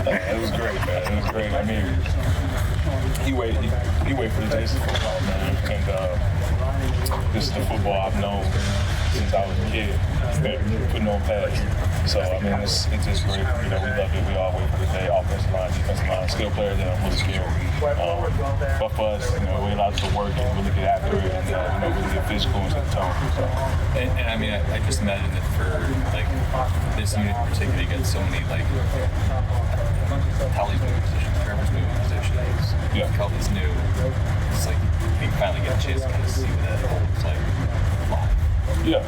It was great, man. It was great. I mean, he waited for the days of football, man. And this is the football I've known since I was a kid, putting on pads. So, I mean, it's just great. You know, we love it. We all wait for the day. Offensive line, defensive line, skilled players that are really skilled. But for us, you know, we allow us to work and really get after it and, you know, really get physical and set the tone. So. And I mean, I just imagine that for, like, this unit in particular, you get so many, like, Holly's moving positions, Trevor's moving positions, Kelvin's new. It's like you finally get a chance to kind of see what that holds like live.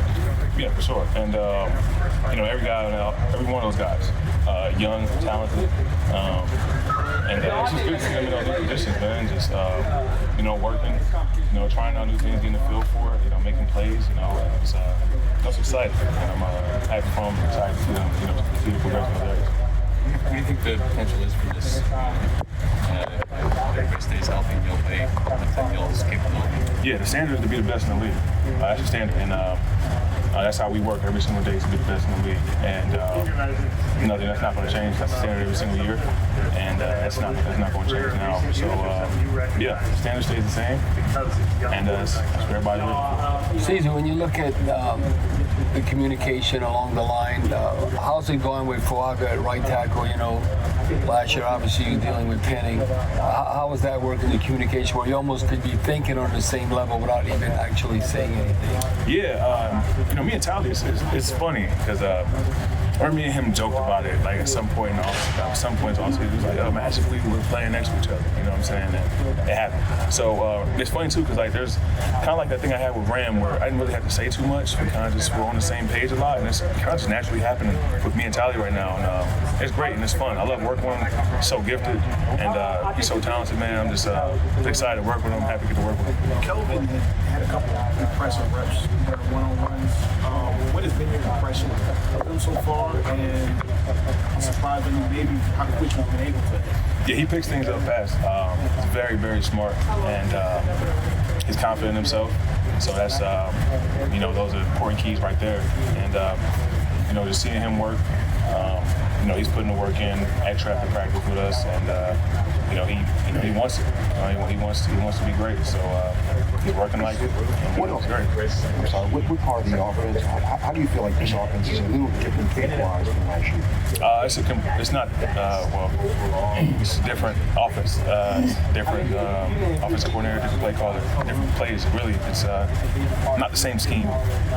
Yeah, for sure. And you know, every one of those guys, young, talented, and it's just good to see them in those new positions, man. Just you know, working, you know, trying out new things, getting the feel for it, you know, making plays, you know, and it's exciting. And I'm happy for them, excited to see them, you know, see the progression of theirs. What do you think the potential is for this? Everybody stays healthy, you'll play like y'all's capability. Yeah, the standard is to be the best in the league. That's the standard, and that's how we work every single day, to be the best in the league. And nothing that's not going to change. That's the standard every single year, and that's not going to change now. So yeah, the standard stays the same, and that's for everybody to live. Cesar, when you look at the communication along the line, how's it going with Fuaga at right tackle? You know, last year obviously you're dealing with Penning. How is that working, the communication, where you almost could be thinking on the same level without even actually saying anything? Yeah, you know, me and Tally, it's funny because me and him joked about it, like at some point in the offseason, he was like, oh, imagine if we were playing next to each other, you know what I'm saying? And it happened. So it's funny too, because like there's kind of like that thing I had with Ram where I didn't really have to say too much. We kind of just were on the same page a lot, and it's kind of just naturally happening with me and Tally right now. And it's great and it's fun. I love working with him. He's so gifted and he's so talented, man. I'm just excited to work with him. Happy to get to work with him. Kelvin had a couple of impressive reps, one-on-ones. What has been your impression of him so far? And I'm surprised that maybe how quick you've been able to. Yeah, he picks things up fast. He's very, very smart, and he's confident in himself. So that's, you know, those are important keys right there. And, you know, just seeing him work, you know, he's putting the work in at traffic practice with us, and, you know, he wants it. He wants to be great. So he's working like it. And it's great. I'm sorry, what part of the offense? How do you feel like this offense is a little different tape-wise from last year? It's not. Well, it's a different offense. Different offensive coordinator, different play caller, different plays. Really, it's not the same scheme,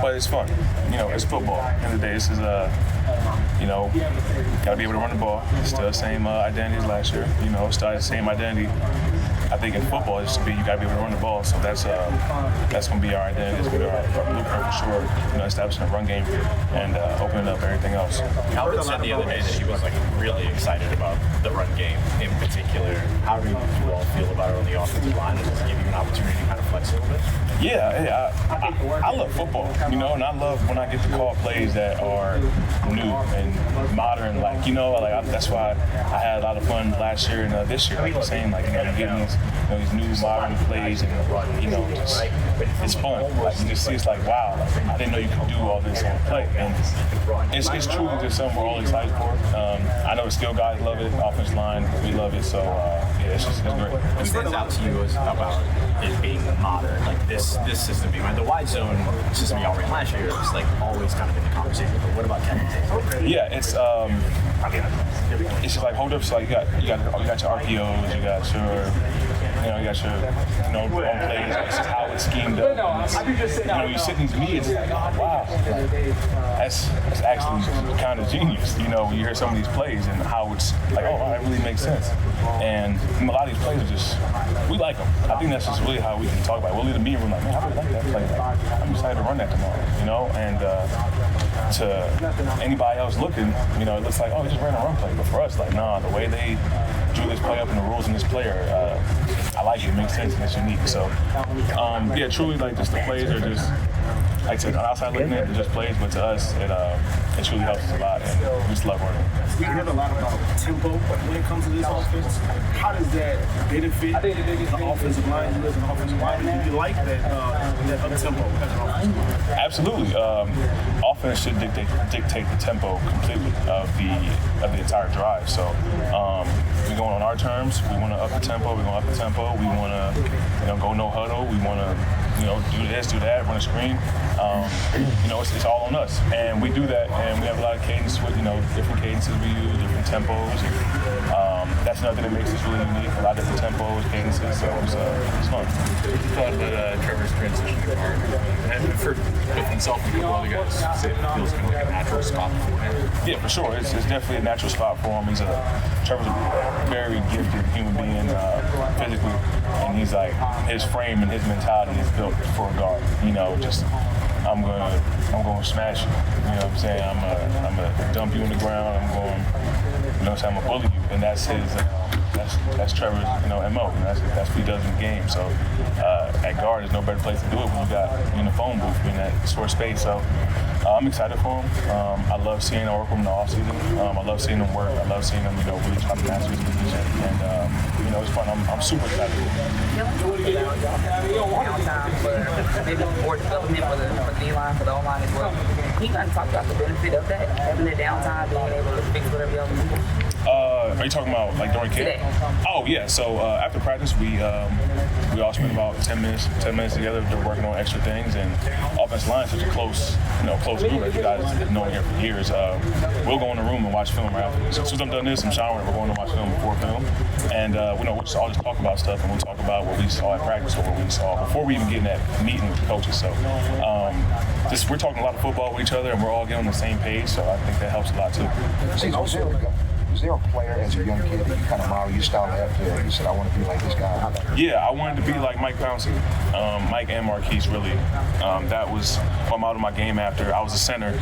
but it's fun. You know, it's football. At the end of the day, this is you know, got to be able to run the ball. It's still the same identity as last year. You know, still the same identity. I think in football, it's to be you got to be able to run the ball. So that's going to be our identity. It's going to be our blueprint for sure. You know, establishing a run game and opening up everything else. Calvin said the other day that he was like really excited about the run game in particular. How do you all feel about it on the offensive line? Does it give you an opportunity to kind of flex a little bit? Yeah, I love football, you know, and I love when I get to call plays that are new and modern, like, you know, like that's why I had a lot of fun last year and this year, like you're saying, like, you know, you're getting these new modern plays and, you know, just, it's fun. Like, you just see, it's like, wow, I didn't know you could do all this on play. And it's truly just something we're all excited for. I know the skill guys love it, offensive line, we love it, so, yeah, it's great. What stands out to you is about it being modern, like this system being, right? The wide zone system y'all ran last year was like always kind of in the conversation, but what about Kevin Taylor? Yeah, it's just like hold up, so like you got your RPOs, you got your on plays, this is how it's schemed up. You know, you sit in these meetings, it's like, oh, wow, that's actually kind of genius. You know, when you hear some of these plays and how it's like, oh, that really makes sense. And a lot of these plays are just, we like them. I think that's just really how we can talk about it. We'll leave the meeting room like, man, I really like that play. Like, I'm excited to run that tomorrow, you know? And to anybody else looking, you know, it looks like, oh, he just ran a run play. But for us, like, nah, the way they drew this play up and the rules in this player, I like it. It makes sense and it's unique. So, yeah, truly, like, just the plays are just, like I said, on outside looking at it, just plays, but to us, it truly helps us a lot, and we just love running. We heard a lot about tempo, but when it comes to this offense, how does that benefit the offensive line? You as an offensive line, do you like that up tempo as an offensive line? Absolutely. offense should dictate the tempo completely of the entire drive. So we're going on our terms. We want to up the tempo. We're going to up the tempo. We want to go no huddle. We want to do this, do that, run a screen. It's all on us, and we do that. And we have a lot of cadence with different cadences we use, different tempos. That's another thing that makes us really unique. A lot of different tempos, cadences. So it's fun. Thought about Trevor's transition to guard, and for both himself and a couple other guys, say it feels kind of like a natural spot for him. Yeah, for sure. It's definitely a natural spot for him. Trevor's a very gifted human being physically, and he's like his frame and his mentality is built for a guard. I'm gonna smash you. You know what I'm saying? I'm gonna dump you on the ground. I'm gonna bully you, and that's his. That's Trevor's, MO. And that's what he does in the game. So at guard, there's no better place to do it when you got in the phone booth in that short space. So I'm excited for him. I love seeing him work with him in the offseason. I love seeing him work. I love seeing him, really try to master his position. And it's fun. I'm super excited. Downtime for maybe more development for the D-line, for the O-line as well. Can you kind of talk about the benefit of that, having the downtime, being able to fix whatever y'all need? Are you talking about like during camp? Oh yeah. So after practice, we all spent about 10 minutes together. They're working on extra things, and offensive line is such a close group. As you guys have known here for years. We'll go in the room and watch film right after. So as soon as I'm done this, I'm showering. We're going to watch film before film, and we'll just all just talk about stuff, and we'll talk about what we saw at practice or what we saw before we even get in that meeting with the coaches. So we're talking a lot of football with each other, and we're all getting on the same page. So I think that helps a lot too. Was there a player as a young kid that you kind of modeled your style after? You said, I want to be like this guy. Yeah, I wanted to be like Mike Pouncey, Mike and Marquise, really. That was what I modeled my game after. I was a center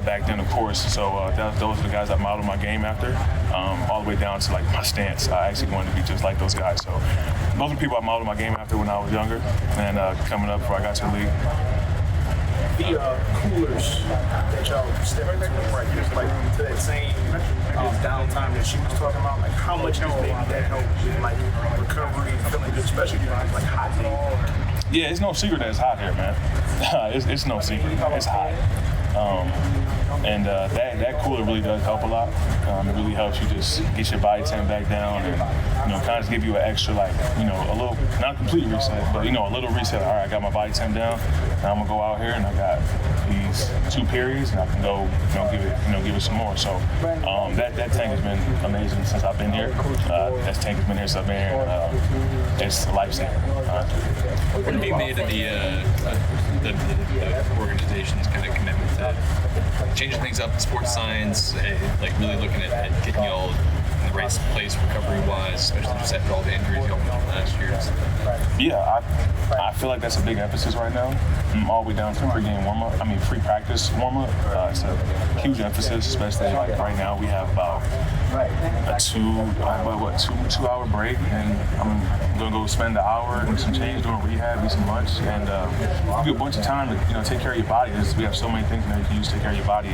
back then, of course, so those are the guys I modeled my game after, all the way down to like my stance. I actually wanted to be just like those guys. So those are the people I modeled my game after when I was younger, and coming up before I got to the league. The coolers that y'all stepped into the practice, like to that same downtime that she was talking about, like how much does maybe that help with like recovery and feeling good, especially during like hot days? Yeah, it's no secret that it's hot here, man. It's no secret. It's hot. And that cooler really does help a lot. It really helps you just get your body temp back down and, kind of give you an extra, a little, not complete reset, but, a little reset. All right, I got my body temp down, and I'm going to go out here and I got these 2 periods and I can go, give it some more. So that tank has been amazing since I've been here. That tank has been here since I've been here. It's a lifesaver. What have you made of the organization's kind of commitment to changing things up in sports science, like really looking at getting y'all in the right place recovery-wise, especially just after all the injuries y'all went through last year? Yeah, I feel like that's a big emphasis right now. All the way down to pre-practice warm-up. It's a huge emphasis, especially like right now we have about a 2-hour break, and I'm gonna go spend an hour and some change doing rehab, eat some lunch, and give you a bunch of time to take care of your body. We have so many things that you can use to take care of your body.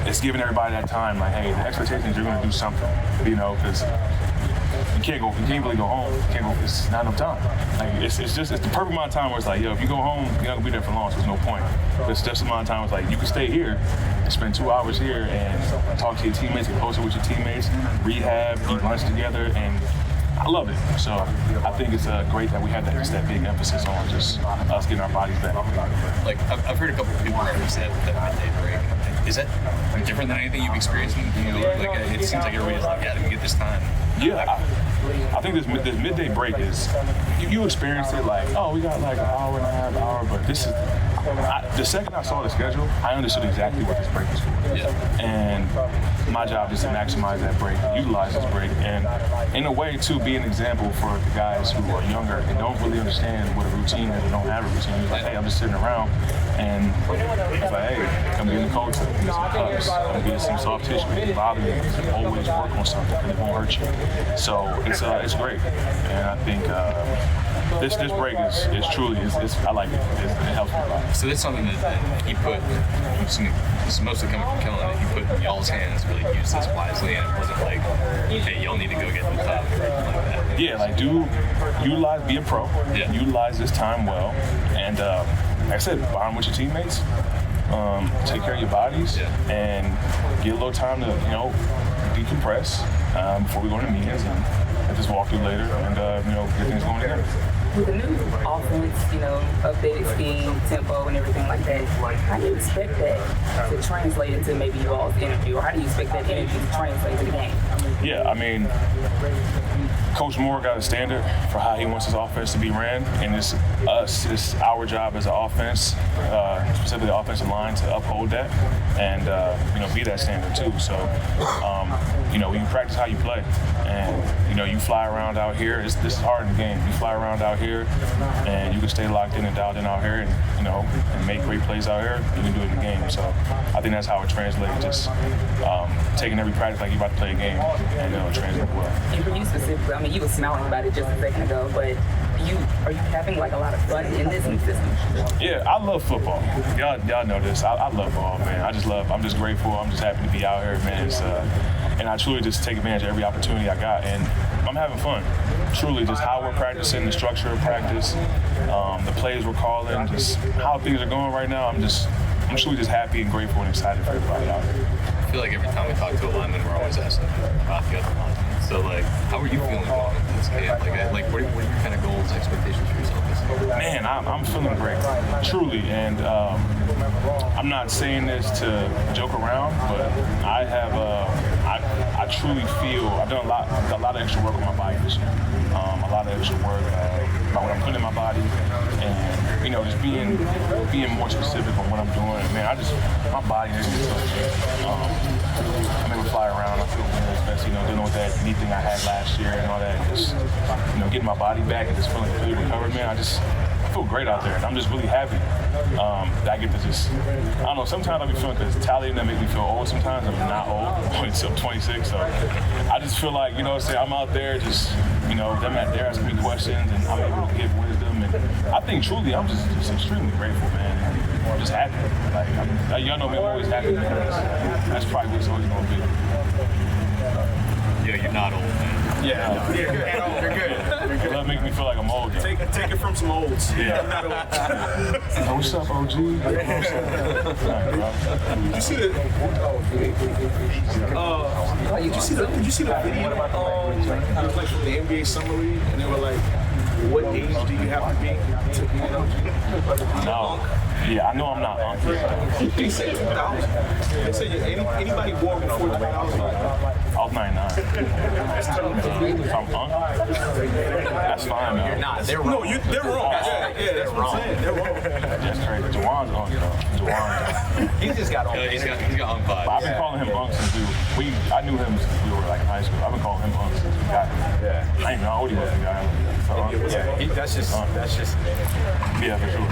It's giving everybody that time. Like, hey, the expectation is you're gonna do something, because you can't really go home. It's not enough time. Like it's the perfect amount of time where it's like, if you go home, you're not gonna be there for long, so there's no point. But it's just the amount of time where it's like you can stay here and spend 2 hours here and talk to your teammates, get closer with your teammates, rehab, eat lunch together, and I love it. So I think it's great that we have that big emphasis on just us getting our bodies back. Like I've heard a couple of people reference that midday break. Is that different than anything you've experienced in the league? Like it seems like everybody's like, yeah, we get this time. Yeah, I think this midday break is, you experienced it like, oh, we got like an hour and a half, hour, but this is, the second I saw the schedule, I understood exactly what this break was for. Yeah. And my job is to maximize that break, utilize this break, and in a way, too, be an example for the guys who are younger and don't really understand what a routine is, and don't have a routine. It's like, hey, I'm just sitting around, and it's like, hey, come get in the cold tub, get some cups, come get some soft tissue, it bother you, always work on something, because it won't hurt you. So it's great, and I think this break is truly, I like it. It helps me a lot. So that's something that he put, it's mostly coming from Kellen, that he put in y'all's hands, really use this wisely, and it wasn't like, hey, y'all need to go get in the top or anything like that. Yeah, be a pro, utilize this time well, and like I said, bond with your teammates. take care of your bodies and get a little time to, decompress before we go into meetings and just walk through later and, get things going again. With the new offense, updated scheme, tempo, and everything like that, how do you expect that to translate into maybe you all's energy, or how do you expect that energy to translate to the game? Yeah, I mean, Coach Moore got a standard for how he wants his offense to be ran, and it's our job as an offense, specifically the offensive line, to uphold that and be that standard too. So, you practice how you play, and you fly around out here. This is hard in the game. You fly around out here, and you can stay locked in and dialed in out here, and make great plays out here. You can do it in the game. So, I think that's how it translates. Just taking every practice like you're about to play a game, and it'll translate well. And for you specifically, I mean, you were smiling about it just a second ago, but are you having like a lot of fun in this new system? Yeah, I love football. Y'all know this. I love ball, man. I'm just grateful. I'm just happy to be out here, man. And I truly just take advantage of every opportunity I got, and I'm having fun. Truly, just how we're practicing, the structure of practice, the plays we're calling, just how things are going right now. I'm truly just happy and grateful and excited for everybody out here. I feel like every time we talk to a lineman, we're always asking about the other linemen. So, how are you feeling going into this game? What are your kind of goals, expectations for yourself this year? Man, I'm feeling great, truly. And I'm not saying this to joke around, but I have I truly feel I've done a lot of extra work on my body this year. A lot of extra work about what I'm putting in my body, and just being more specific on what I'm doing. Man, my body is I'm able to fly around. I feel good, especially dealing with that knee thing I had last year and all that. Just getting my body back and just feeling fully recovered, man. I feel great out there, and I'm just really happy that I get to I don't know, sometimes I be feeling, because tallying that make me feel old sometimes. I'm not old, I'm 26, so I just feel like, I'm out there just, them out there asking me questions, and I'm able to give wisdom, and I think truly I'm just extremely grateful, man. I'm just happy. Y'all know me, I'm always happy, man. That's probably what it's always going to be. Yeah, you're not old, man. Yeah, you're good. That makes me feel like I'm old. Take it from some olds. Yeah. What's up, OG? Did you see the? Did you see the video? It was like from the NBA Summer League, and they were like, "What age do you have to be to No. Yeah, I know I'm not uncle. They said 2000. They said anybody born before 2000. I was 99. If I'm uncle, that's fine, man. You're not. They're wrong. No, they're wrong. Yeah, that's what I'm saying. They're wrong. That's crazy. Jawan's uncle, though. Jawan. He just got on. He's got on vibes. I've been calling him Unc since I knew him since we were like in high school. I've been calling him Unc since we got him. Yeah. I ain't know how old he was. Yeah, that's just. Yeah, for sure.